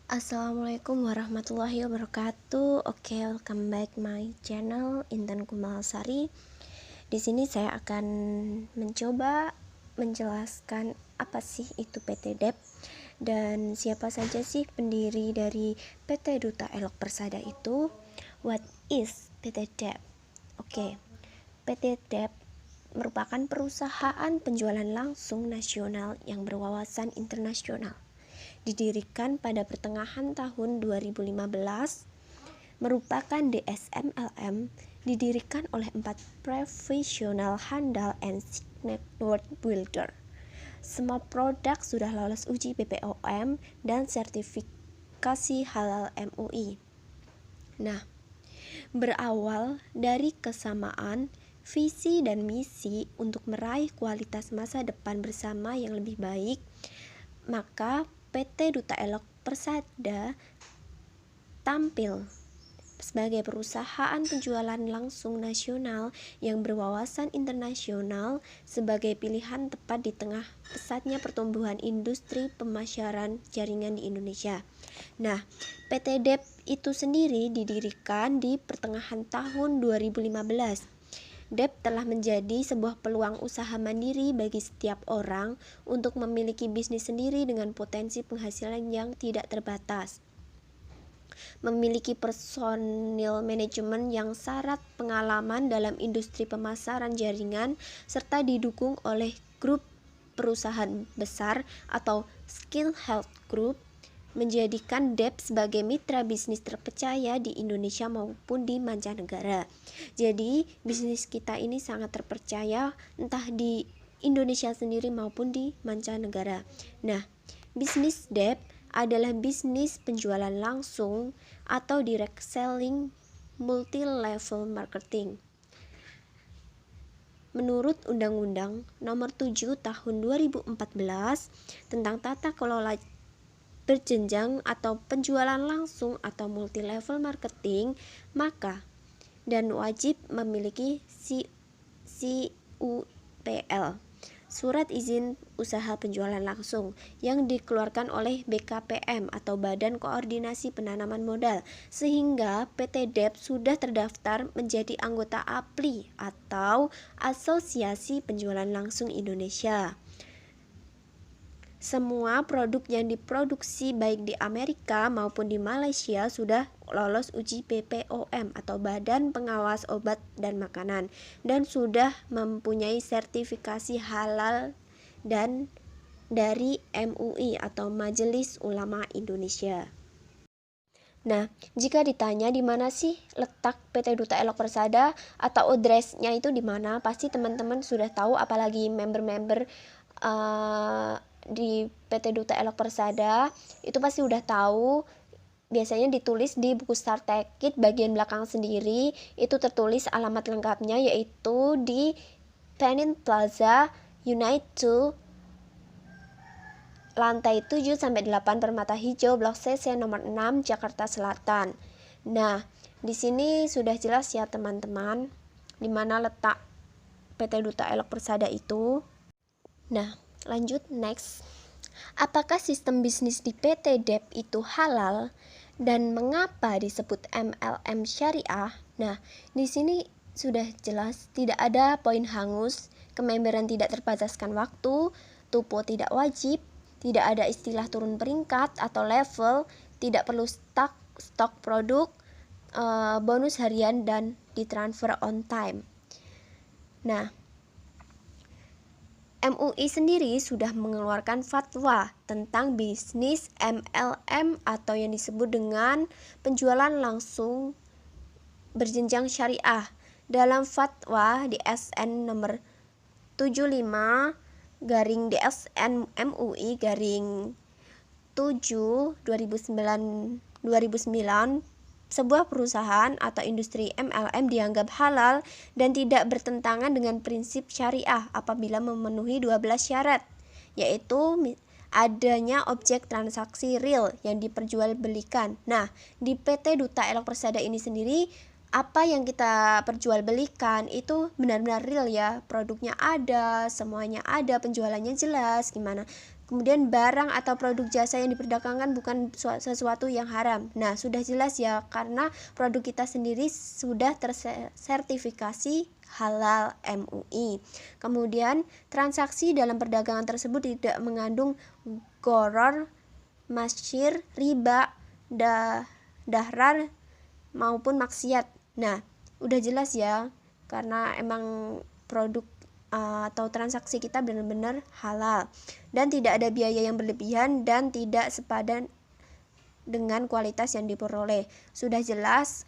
Assalamualaikum warahmatullahi wabarakatuh. Oke, welcome back my channel Intan Kumalasari. Di sini saya akan mencoba menjelaskan apa sih itu PT DEP dan siapa saja sih pendiri dari PT Duta Elok Persada itu. What is PT DEP? Oke, PT DEP merupakan perusahaan penjualan langsung nasional yang berwawasan internasional. Didirikan pada pertengahan tahun 2015, merupakan DSMLM, didirikan oleh 4 profesional handal and network builder. Semua produk sudah lolos uji BPOM dan sertifikasi halal MUI. Nah, berawal dari kesamaan visi dan misi untuk meraih kualitas masa depan bersama yang lebih baik, maka PT Duta Elok Persada tampil sebagai perusahaan penjualan langsung nasional yang berwawasan internasional sebagai pilihan tepat di tengah pesatnya pertumbuhan industri pemasaran jaringan di Indonesia. Nah, PT DEP itu sendiri didirikan di pertengahan tahun 2015. DEP telah menjadi sebuah peluang usaha mandiri bagi setiap orang untuk memiliki bisnis sendiri dengan potensi penghasilan yang tidak terbatas. Memiliki personil manajemen yang syarat pengalaman dalam industri pemasaran jaringan serta didukung oleh grup perusahaan besar atau Skill Health Group menjadikan DEP sebagai mitra bisnis terpercaya di Indonesia maupun di mancanegara. Jadi bisnis kita ini sangat terpercaya entah di Indonesia sendiri maupun di mancanegara. Nah, bisnis DEP adalah bisnis penjualan langsung atau direct selling multi-level marketing. Menurut Undang-Undang Nomor 7 Tahun 2014 tentang tata kelola berjenjang atau penjualan langsung atau multi-level marketing, maka dan wajib memiliki CUPL, Surat Izin Usaha Penjualan Langsung, yang dikeluarkan oleh BKPM atau Badan Koordinasi Penanaman Modal, sehingga PT DEP sudah terdaftar menjadi anggota APLI atau Asosiasi Penjualan Langsung Indonesia. Semua produk yang diproduksi baik di Amerika maupun di Malaysia sudah lolos uji BPOM atau Badan Pengawas Obat dan Makanan dan sudah mempunyai sertifikasi halal dan dari MUI atau Majelis Ulama Indonesia. Nah, jika ditanya di mana sih letak PT Duta Elok Persada atau address-nya itu di mana, pasti teman-teman sudah tahu, apalagi member-member di PT Duta Elok Persada itu pasti udah tahu. Biasanya ditulis di buku Starter Kit bagian belakang sendiri, itu tertulis alamat lengkapnya, yaitu di Penin Plaza Unit 2 lantai 7-8 Permata Hijau Blok CC nomor 6 Jakarta Selatan. Nah, di sini sudah jelas ya teman-teman di mana letak PT Duta Elok Persada itu. Nah, lanjut next. Apakah sistem bisnis di PT DEP itu halal dan mengapa disebut MLM syariah? Nah, di sini sudah jelas tidak ada poin hangus, kememberan tidak terbataskan waktu, tupo tidak wajib, tidak ada istilah turun peringkat atau level, tidak perlu stok produk, bonus harian dan ditransfer on time. Nah, MUI sendiri sudah mengeluarkan fatwa tentang bisnis MLM atau yang disebut dengan penjualan langsung berjenjang syariah. Dalam fatwa di SN nomor 75 garing DSN MUI garing 7 2009 sebuah perusahaan atau industri MLM dianggap halal dan tidak bertentangan dengan prinsip syariah apabila memenuhi 12 syarat, yaitu adanya objek transaksi real yang diperjualbelikan. Nah, di PT Duta Elok Persada ini sendiri, apa yang kita perjualbelikan itu benar-benar real ya, produknya ada, semuanya ada, penjualannya jelas, gimana Kemudian barang atau produk jasa yang diperdagangkan bukan sesuatu yang haram. Nah, sudah jelas ya, karena produk kita sendiri sudah tersertifikasi halal MUI. Kemudian transaksi dalam perdagangan tersebut tidak mengandung gharar, masyir, riba, dahrar maupun maksiat. Nah, udah jelas ya, karena emang produk atau transaksi kita benar-benar halal dan tidak ada biaya yang berlebihan dan tidak sepadan dengan kualitas yang diperoleh. Sudah jelas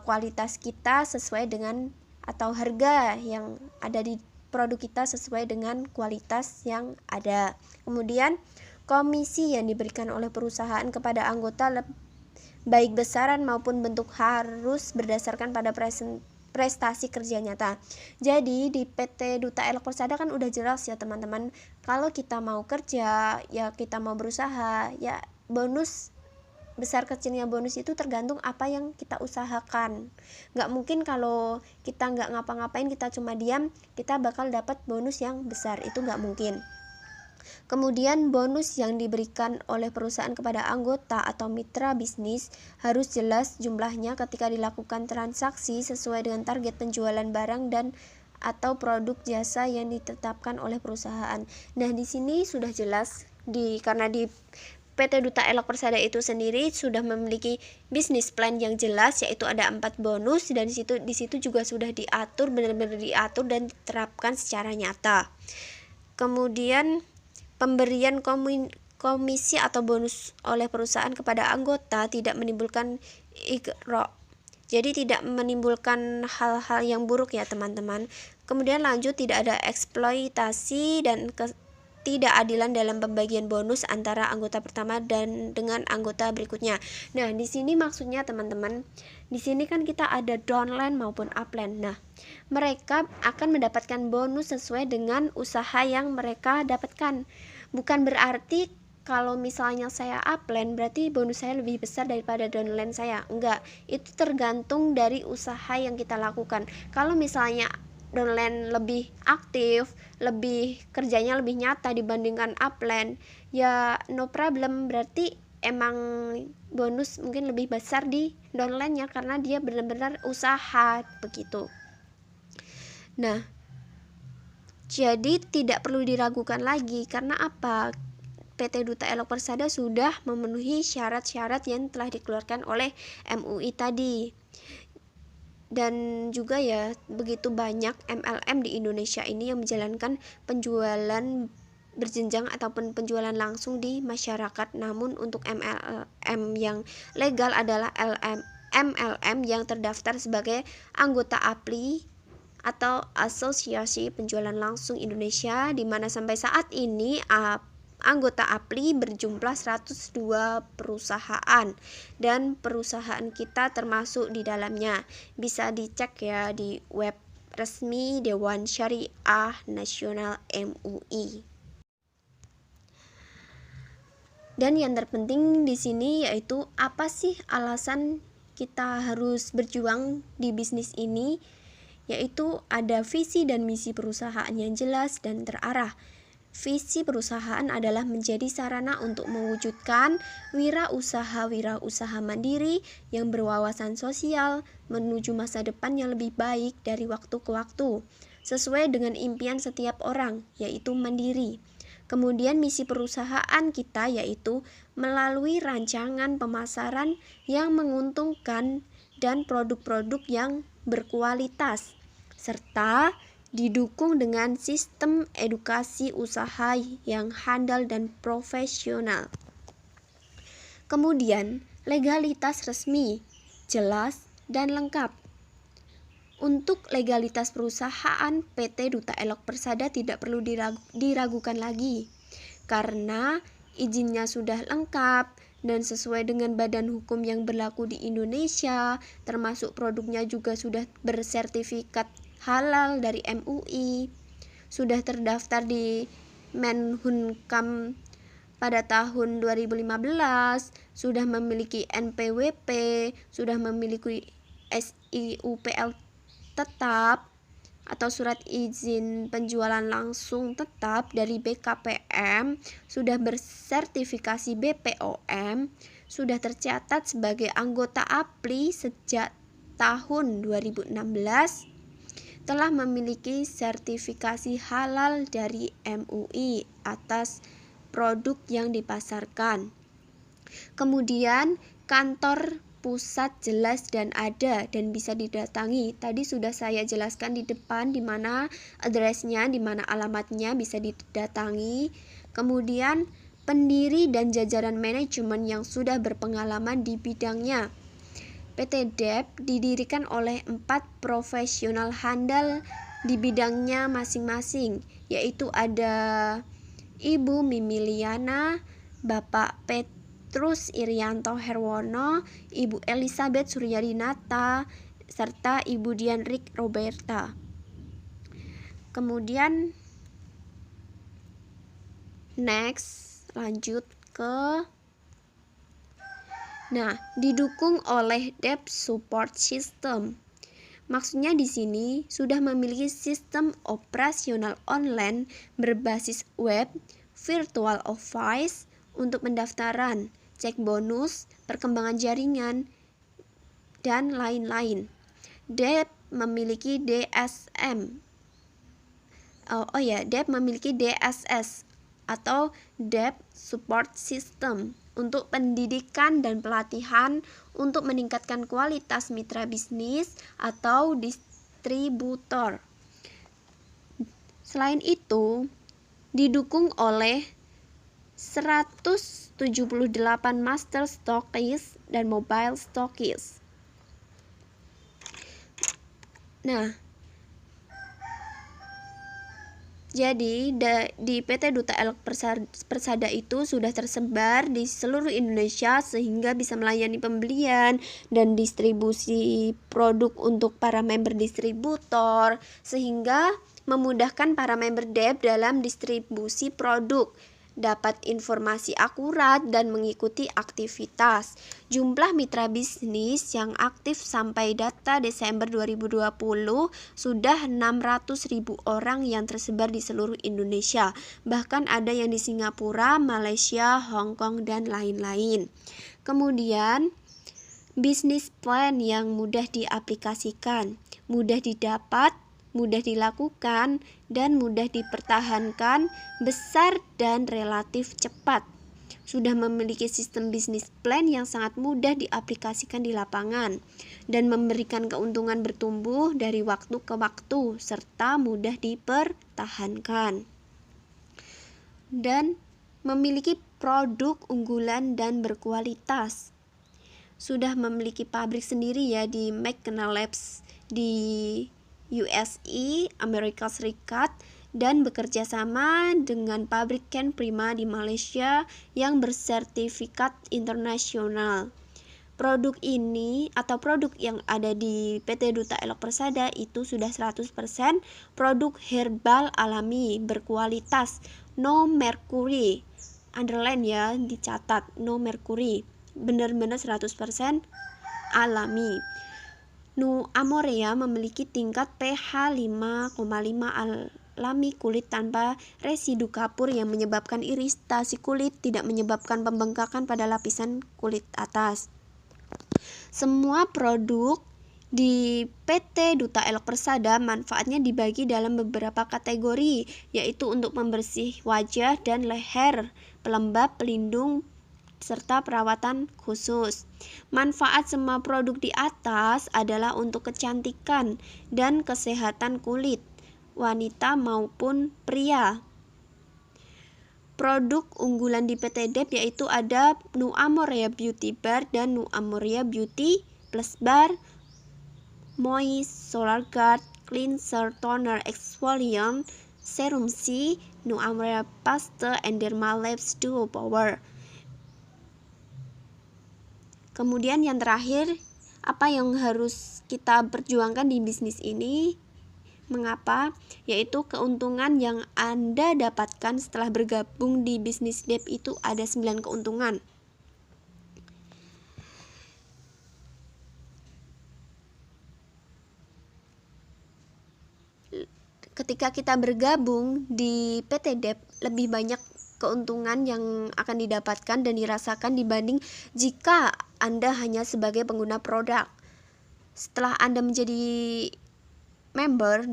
kualitas kita sesuai dengan atau harga yang ada di produk kita sesuai dengan kualitas yang ada. Kemudian komisi yang diberikan oleh perusahaan kepada anggota baik besaran maupun bentuk harus berdasarkan pada prestasi kerja nyata. Jadi di PT Duta Elok Persada kan udah jelas ya teman-teman, kalau kita mau kerja, ya kita mau berusaha, ya bonus besar kecilnya bonus itu tergantung apa yang kita usahakan. Nggak mungkin kalau kita nggak ngapa-ngapain, kita cuma diam, kita bakal dapat bonus yang besar, itu nggak mungkin. Kemudian bonus yang diberikan oleh perusahaan kepada anggota atau mitra bisnis harus jelas jumlahnya ketika dilakukan transaksi sesuai dengan target penjualan barang dan atau produk jasa yang ditetapkan oleh perusahaan. Nah, di sini sudah jelas karena di PT Duta Elok Persada itu sendiri sudah memiliki bisnis plan yang jelas, yaitu ada 4 bonus, dan di situ juga sudah diatur, benar-benar diatur dan diterapkan secara nyata. Kemudian pemberian komisi atau bonus oleh perusahaan kepada anggota tidak menimbulkan ighra. Jadi tidak menimbulkan hal-hal yang buruk ya teman-teman. Kemudian lanjut, tidak ada eksploitasi dan ketidakadilan dalam pembagian bonus antara anggota pertama dan dengan anggota berikutnya. Nah, di sini maksudnya teman-teman, di sini kan kita ada downline maupun upline. Nah, mereka akan mendapatkan bonus sesuai dengan usaha yang mereka dapatkan. Bukan berarti kalau misalnya saya upline berarti bonus saya lebih besar daripada downline saya. Enggak, itu tergantung dari usaha yang kita lakukan. Kalau misalnya downline lebih aktif, lebih kerjanya lebih nyata dibandingkan upline, ya no problem, berarti emang bonus mungkin lebih besar di downline-nya karena dia benar-benar usaha begitu. Nah, jadi tidak perlu diragukan lagi, karena apa? PT Duta Elok Persada sudah memenuhi syarat-syarat yang telah dikeluarkan oleh MUI tadi. Dan juga ya, begitu banyak MLM di Indonesia ini yang menjalankan penjualan berjenjang ataupun penjualan langsung di masyarakat. Namun untuk MLM yang legal adalah MLM yang terdaftar sebagai anggota APLI atau Asosiasi Penjualan Langsung Indonesia, di mana sampai saat ini anggota APLI berjumlah 102 perusahaan dan perusahaan kita termasuk di dalamnya. Bisa dicek ya di web resmi Dewan Syariah Nasional MUI. Dan yang terpenting di sini yaitu apa sih alasan kita harus berjuang di bisnis ini? Yaitu ada visi dan misi perusahaan yang jelas dan terarah. Visi perusahaan adalah menjadi sarana untuk mewujudkan wirausaha mandiri yang berwawasan sosial menuju masa depan yang lebih baik dari waktu ke waktu, sesuai dengan impian setiap orang, yaitu mandiri. Kemudian misi perusahaan kita yaitu melalui rancangan pemasaran yang menguntungkan dan produk-produk yang berkualitas, serta didukung dengan sistem edukasi usaha yang handal dan profesional. Kemudian, legalitas resmi, jelas dan lengkap. Untuk legalitas perusahaan, PT Duta Elok Persada tidak perlu diragukan lagi, karena izinnya sudah lengkap dan sesuai dengan badan hukum yang berlaku di Indonesia, termasuk produknya juga sudah bersertifikat halal dari MUI, sudah terdaftar di Menhunkam pada tahun 2015, sudah memiliki NPWP, sudah memiliki SIUPL tetap atau surat izin penjualan langsung tetap dari BKPM, sudah bersertifikasi BPOM, sudah tercatat sebagai anggota APLI sejak tahun 2016, telah memiliki sertifikasi halal dari MUI atas produk yang dipasarkan. Kemudian kantor pusat jelas dan ada dan bisa didatangi. Tadi sudah saya jelaskan di depan di mana addressnya, di mana alamatnya bisa didatangi. Kemudian pendiri dan jajaran manajemen yang sudah berpengalaman di bidangnya. PT DEP didirikan oleh 4 profesional handal di bidangnya masing-masing, yaitu ada Ibu Mimiliana, Bapak Petrus Irianto Herwono, Ibu Elizabeth Suryadinata, serta Ibu Dian Rik Roberta. Kemudian next, lanjut ke didukung oleh Debt Support System. Maksudnya di sini sudah memiliki sistem operasional online berbasis web, virtual office untuk pendaftaran, cek bonus, perkembangan jaringan, dan lain-lain. DEP memiliki DSM. DEP memiliki DSS atau Debt Support System untuk pendidikan dan pelatihan untuk meningkatkan kualitas mitra bisnis atau distributor. Selain itu, didukung oleh 178 master stockist dan mobile stockist. Jadi di PT Duta Elok Persada itu sudah tersebar di seluruh Indonesia sehingga bisa melayani pembelian dan distribusi produk untuk para member distributor, sehingga memudahkan para member DEP dalam distribusi produk, dapat informasi akurat dan mengikuti aktivitas. Jumlah mitra bisnis yang aktif sampai data Desember 2020 sudah 600.000 orang yang tersebar di seluruh Indonesia. Bahkan ada yang di Singapura, Malaysia, Hong Kong, dan lain-lain. Kemudian bisnis plan yang mudah diaplikasikan, mudah didapat, mudah dilakukan, dan mudah dipertahankan, besar dan relatif cepat. Sudah memiliki sistem bisnis plan yang sangat mudah diaplikasikan di lapangan dan memberikan keuntungan bertumbuh dari waktu ke waktu serta mudah dipertahankan. Dan memiliki produk unggulan dan berkualitas. Sudah memiliki pabrik sendiri ya di McKenna Labs di USA, Amerika Serikat, dan bekerja sama dengan pabrik Ken Prima di Malaysia yang bersertifikat internasional. Produk ini atau produk yang ada di PT Duta Elok Persada itu sudah 100% produk herbal alami berkualitas, no mercury. Underline ya, dicatat, no mercury. Benar-benar 100% alami. Nu Amorea memiliki tingkat pH 5,5 alami kulit tanpa residu kapur yang menyebabkan iritasi kulit, tidak menyebabkan pembengkakan pada lapisan kulit atas. Semua produk di PT Duta Elok Persada manfaatnya dibagi dalam beberapa kategori, yaitu untuk pembersih wajah dan leher, pelembab, pelindung, serta perawatan khusus. Manfaat semua produk di atas adalah untuk kecantikan dan kesehatan kulit, wanita maupun pria. Produk unggulan di PT DEP yaitu ada Nu Amorea Beauty Bar dan Nu Amorea Beauty Plus Bar, Moist Solar Guard, Cleanser, Toner, Exfoliant, Serum C, Nu Amorea Paste, and Derma Labs Duo Power. Kemudian yang terakhir, apa yang harus kita perjuangkan di bisnis ini? Mengapa? Yaitu keuntungan yang Anda dapatkan setelah bergabung di bisnis DEP itu ada 9 keuntungan. ketika kita bergabung di PT Dep, lebih banyak keuntungan yang akan didapatkan dan dirasakan dibanding jika Anda hanya sebagai pengguna produk. Setelah Anda menjadi member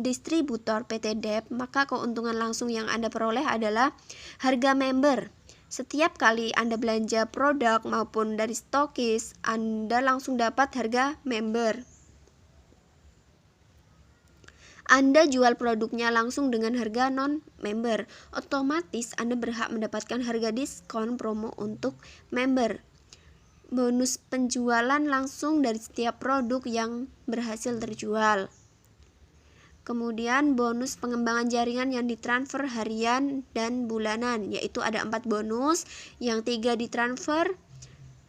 distributor PT Dep, maka keuntungan langsung yang Anda peroleh adalah harga member. Setiap kali Anda belanja produk maupun dari stokis, Anda langsung dapat harga member. Anda jual produknya langsung dengan harga non-member, otomatis Anda berhak mendapatkan harga diskon promo untuk member. Bonus penjualan langsung dari setiap produk yang berhasil terjual. Kemudian bonus pengembangan jaringan yang ditransfer harian dan bulanan, yaitu ada 4 bonus, yang 3 ditransfer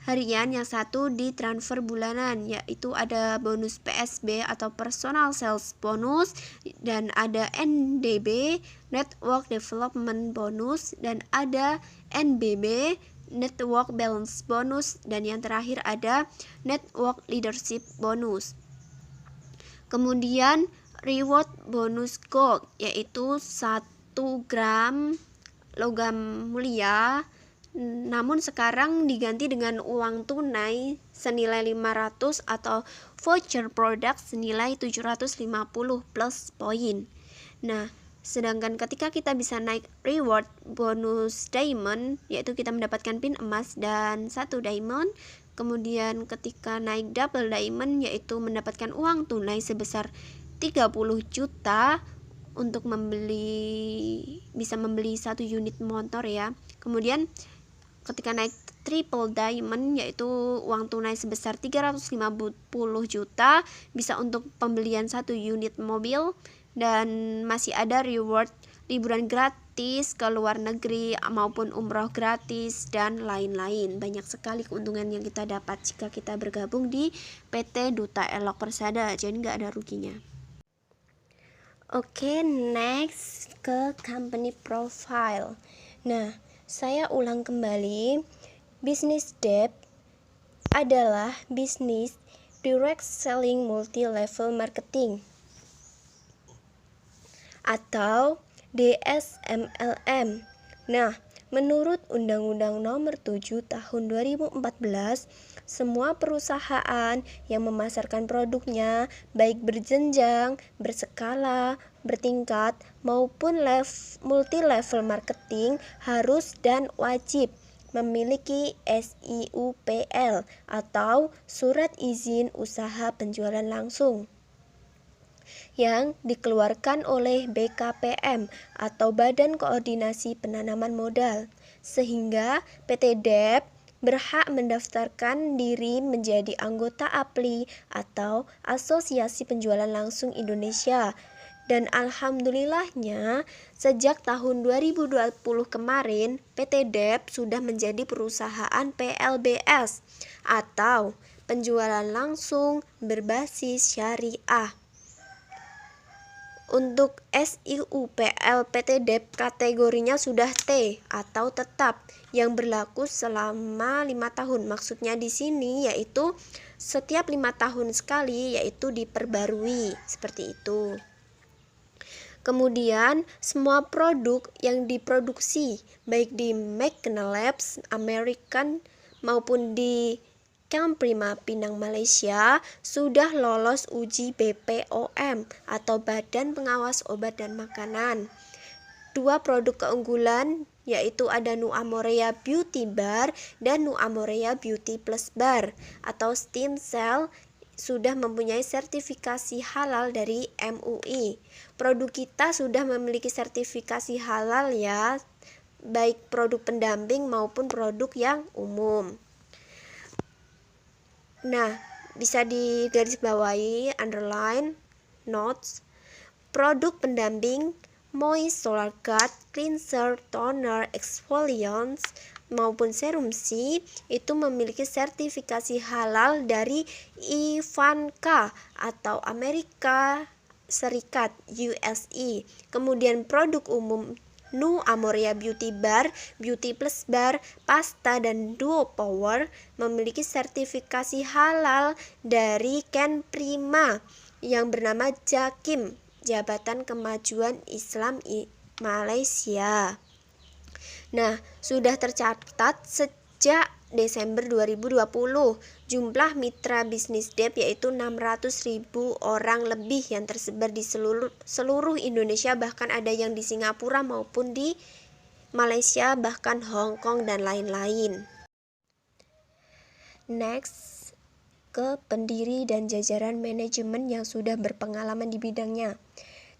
harian, yang 1 ditransfer bulanan, yaitu ada bonus PSB atau personal sales bonus, dan ada NDB network development bonus, dan ada NBB network balance bonus, dan yang terakhir ada network leadership bonus. Kemudian reward bonus gold, yaitu 1 gram logam mulia, namun sekarang diganti dengan uang tunai senilai 500 atau voucher produk senilai 750 plus poin. Nah, sedangkan ketika kita bisa naik reward bonus diamond, yaitu kita mendapatkan pin emas dan 1 diamond. Kemudian ketika naik double diamond, yaitu mendapatkan uang tunai sebesar 30 juta untuk bisa membeli 1 unit motor ya. Kemudian ketika naik triple diamond, yaitu uang tunai sebesar 350 juta bisa untuk pembelian 1 unit mobil, dan masih ada reward liburan gratis ke luar negeri maupun umroh gratis dan lain-lain. Banyak sekali keuntungan yang kita dapat jika kita bergabung di PT Duta Elok Persada, jadi nggak ada ruginya. Oke, next ke company profile. Nah, saya ulang kembali, bisnis Dep adalah bisnis direct selling multi-level marketing atau DSMLM. Nah, menurut Undang-Undang Nomor 7 Tahun 2014, semua perusahaan yang memasarkan produknya baik berjenjang, berskala, bertingkat maupun multi-level marketing harus dan wajib memiliki SIUPL atau Surat Izin Usaha Penjualan Langsung yang dikeluarkan oleh BKPM atau Badan Koordinasi Penanaman Modal, sehingga PT Dep berhak mendaftarkan diri menjadi anggota APLI atau Asosiasi Penjualan Langsung Indonesia. Dan alhamdulillahnya sejak tahun 2020 kemarin PT Dep sudah menjadi perusahaan PLBS atau penjualan langsung berbasis syariah. Untuk SIUPL PT Dep kategorinya sudah T atau tetap yang berlaku selama 5 tahun. Maksudnya di sini yaitu setiap 5 tahun sekali, yaitu diperbarui seperti itu. Kemudian semua produk yang diproduksi baik di McKenna Labs American maupun di Camprima Pinang Malaysia sudah lolos uji BPOM atau Badan Pengawas Obat dan Makanan. 2 produk keunggulan yaitu ada Nuamorea Beauty Bar dan Nuamorea Beauty Plus Bar atau Stem Cell sudah mempunyai sertifikasi halal dari MUI. Produk kita sudah memiliki sertifikasi halal ya, baik produk pendamping maupun produk yang umum. Nah, bisa digarisbawahi, underline, notes, produk pendamping, moist solar guard, cleanser, toner, exfoliants, maupun serum C itu memiliki sertifikasi halal dari Ivanka atau Amerika Serikat USE. Kemudian produk umum Nuamorea Beauty Bar, Beauty Plus Bar, Pasta, dan Duo Power memiliki sertifikasi halal dari Ken Prima yang bernama Jakim Jabatan Kemajuan Islam Malaysia. Nah, sudah tercatat sejak Desember 2020, jumlah mitra bisnis DEP yaitu 600.000 orang lebih yang tersebar di seluruh Indonesia, bahkan ada yang di Singapura maupun di Malaysia, bahkan Hong Kong dan lain-lain. Next, ke pendiri dan jajaran manajemen yang sudah berpengalaman di bidangnya.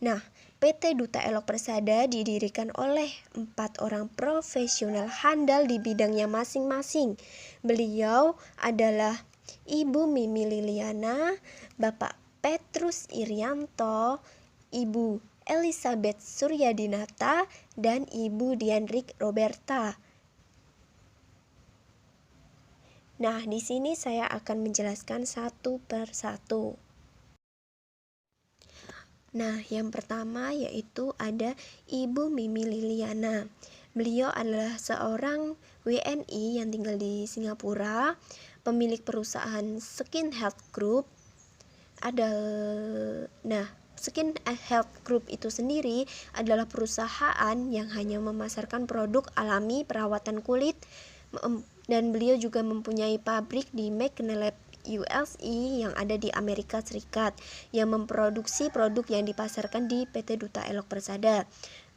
Nah, PT Duta Elok Persada didirikan oleh 4 orang profesional handal di bidangnya masing-masing. Beliau adalah Ibu Mimi Liliana, Bapak Petrus Irianto, Ibu Elizabeth Suryadinata, dan Ibu Dianrik Roberta. Nah, di sini saya akan menjelaskan satu persatu. Nah, yang pertama yaitu ada Ibu Mimi Liliana. Beliau adalah seorang WNI yang tinggal di Singapura, pemilik perusahaan Skin Health Group. Skin Health Group itu sendiri adalah perusahaan yang hanya memasarkan produk alami perawatan kulit, dan beliau juga mempunyai pabrik di McNelab USA yang ada di Amerika Serikat yang memproduksi produk yang dipasarkan di PT Duta Elok Persada.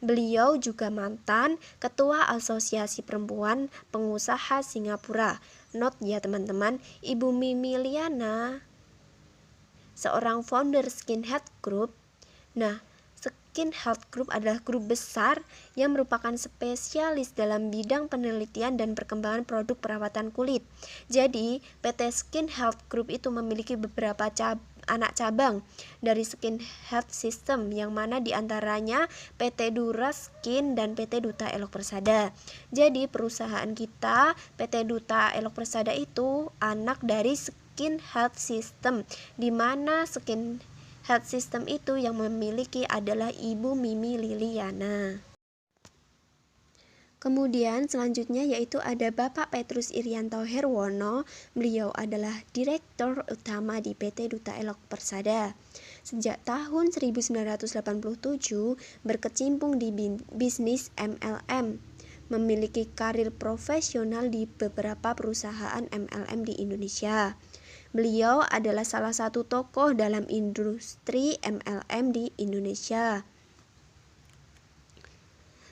Beliau juga mantan Ketua Asosiasi Perempuan Pengusaha Singapura. Note ya teman-teman, Ibu Mimi Liliana seorang founder Skin Health Group. Nah, Skin Health Group adalah grup besar yang merupakan spesialis dalam bidang penelitian dan perkembangan produk perawatan kulit. Jadi, PT Skin Health Group itu memiliki beberapa anak cabang dari Skin Health System, yang mana diantaranya PT Dura Skin dan PT Duta Elok Persada. Jadi, perusahaan kita, PT Duta Elok Persada itu anak dari Skin Health System, di mana Skin Health System itu yang memiliki adalah Ibu Mimi Liliana. Kemudian selanjutnya yaitu ada Bapak Petrus Irianto Herwono. Beliau adalah Direktur Utama di PT Duta Elok Persada. Sejak tahun 1987 berkecimpung di bisnis MLM. Memiliki karir profesional di beberapa perusahaan MLM di Indonesia. Beliau adalah salah satu tokoh dalam industri MLM di Indonesia.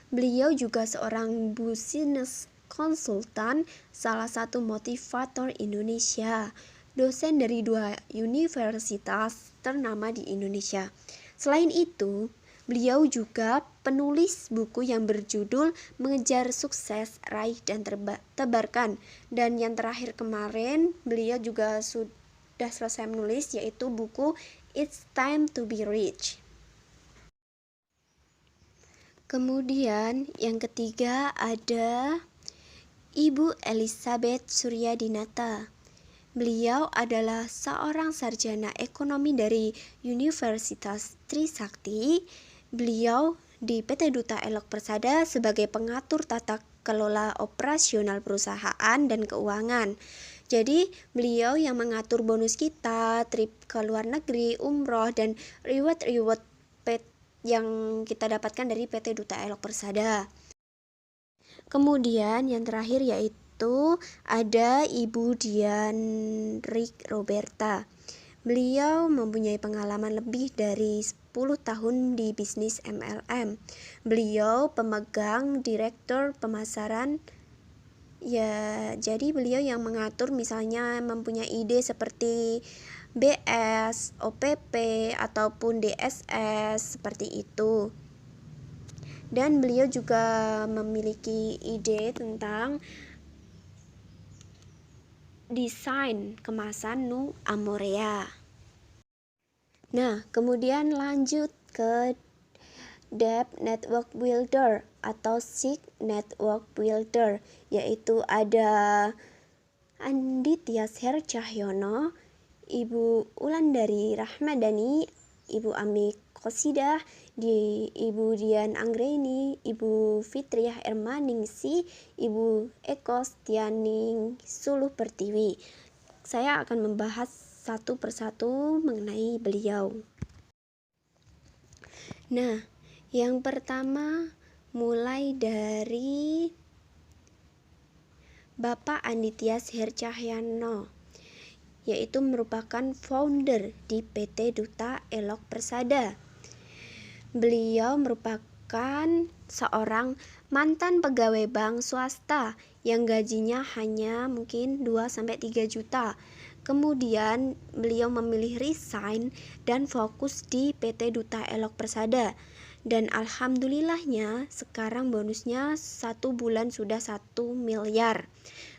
Beliau juga seorang business consultant, salah satu motivator Indonesia, dosen dari 2 universitas ternama di Indonesia. Selain itu, beliau juga penulis buku yang berjudul Mengejar Sukses, Raih dan Tebarkan. Dan yang terakhir kemarin, beliau juga sudah selesai menulis, yaitu buku It's Time to Be Rich. Kemudian yang ketiga ada Ibu Elizabeth Suryadinata. Beliau adalah seorang sarjana ekonomi dari Universitas Trisakti. Beliau di PT Duta Elok Persada sebagai pengatur tata kelola operasional perusahaan dan keuangan. Jadi beliau yang mengatur bonus kita, trip ke luar negeri, umroh, dan reward yang kita dapatkan dari PT Duta Elok Persada. Kemudian yang terakhir yaitu ada Ibu Dianrik Roberta. Beliau mempunyai pengalaman lebih dari 10 tahun di bisnis MLM. Beliau pemegang direktur pemasaran. Ya, jadi beliau yang mengatur, misalnya mempunyai ide seperti BS, OPP, ataupun DSS, seperti itu. Dan beliau juga memiliki ide tentang desain kemasan Nu Amorea. Nah, kemudian lanjut ke Debt Network Builder atau SIG Network Builder, yaitu ada Andi Tiasher Cahyono, Ibu Ulandari Rahmadani, Ibu Ami Qosidah, Ibu Dian Anggreni, Ibu Fitriah Ermaningsi, Ibu Eko Stianing Suluh Pertiwi. Saya akan membahas satu persatu mengenai beliau. Nah, yang pertama mulai dari Bapak Anditya Seher Cahyano, yaitu merupakan founder di PT Duta Elok Persada. Beliau merupakan seorang mantan pegawai bank swasta yang gajinya hanya mungkin 2-3 juta. Kemudian beliau memilih resign dan fokus di PT Duta Elok Persada. Dan alhamdulillahnya sekarang bonusnya 1 bulan sudah 1 miliar.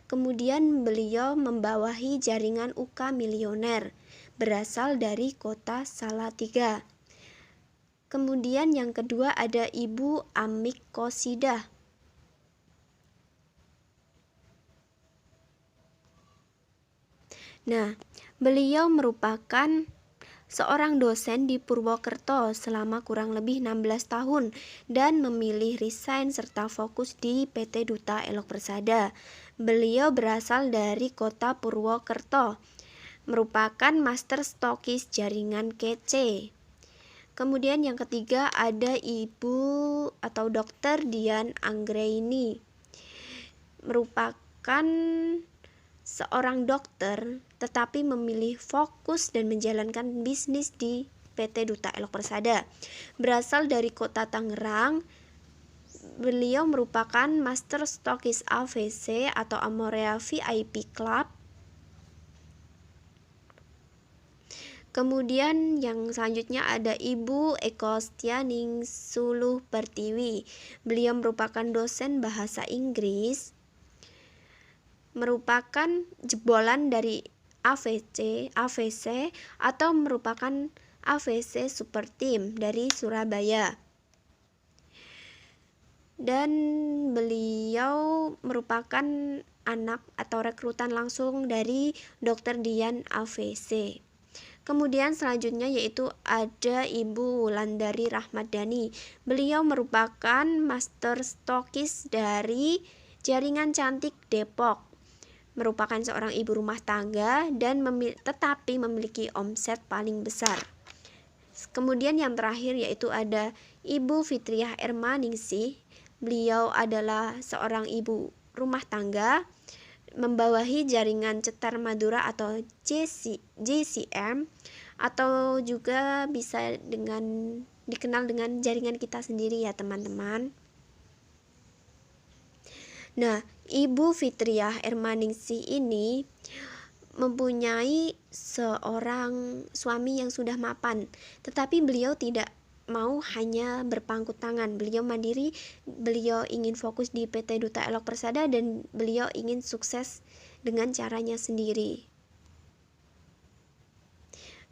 Kemudian beliau membawahi jaringan UK Milioner berasal dari kota Salatiga. Kemudian yang kedua ada Ibu Amik Qosidah. Nah, beliau merupakan seorang dosen di Purwokerto selama kurang lebih 16 tahun dan memilih resign serta fokus di PT Duta Elok Persada. Beliau berasal dari kota Purwokerto, merupakan master stokis jaringan kece. Kemudian yang ketiga ada Ibu atau Dr. Dian Anggraini, merupakan seorang dokter tetapi memilih fokus dan menjalankan bisnis di PT Duta Elok Persada. Berasal dari kota Tangerang, beliau merupakan master stokis AVC atau Amorea VIP Club. Kemudian yang selanjutnya ada Ibu Ekostianing Suluh Pertiwi. Beliau merupakan dosen bahasa Inggris, merupakan jebolan dari AVC atau merupakan AVC Super Team dari Surabaya. Dan beliau merupakan anak atau rekrutan langsung dari Dr. Dian AVC. Kemudian selanjutnya yaitu ada Ibu Wulandari Rahmadani. Beliau merupakan master stokis dari Jaringan Cantik Depok. Merupakan seorang ibu rumah tangga dan tetapi memiliki omset paling besar. Kemudian yang terakhir yaitu ada Ibu Fitriah Ermaningsih. Beliau adalah seorang ibu rumah tangga, membawahi jaringan Cetar Madura atau JCM, atau juga bisa dikenal dengan jaringan kita sendiri ya teman-teman. Nah, Ibu Fitriah Ermaningsih ini mempunyai seorang suami yang sudah mapan, tetapi beliau tidak mau hanya berpangku tangan. Beliau mandiri, beliau ingin fokus di PT Duta Elok Persada dan beliau ingin sukses dengan caranya sendiri.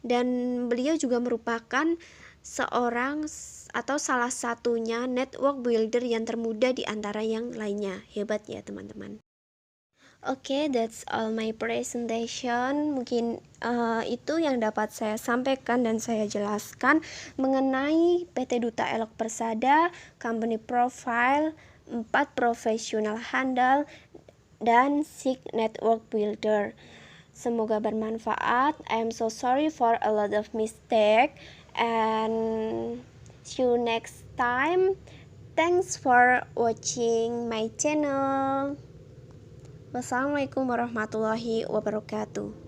Dan beliau juga merupakan seorang atau salah satunya network builder yang termuda di antara yang lainnya. Hebat ya teman-teman. Oke, that's all my presentation. Mungkin itu yang dapat saya sampaikan dan saya jelaskan mengenai PT Duta Elok Persada, company profile, 4 profesional handal, dan 6 network builder. Semoga bermanfaat. I am so sorry for a lot of mistake and see you next time. Thanks for watching my channel. Wassalamualaikum warahmatullahi wabarakatuh.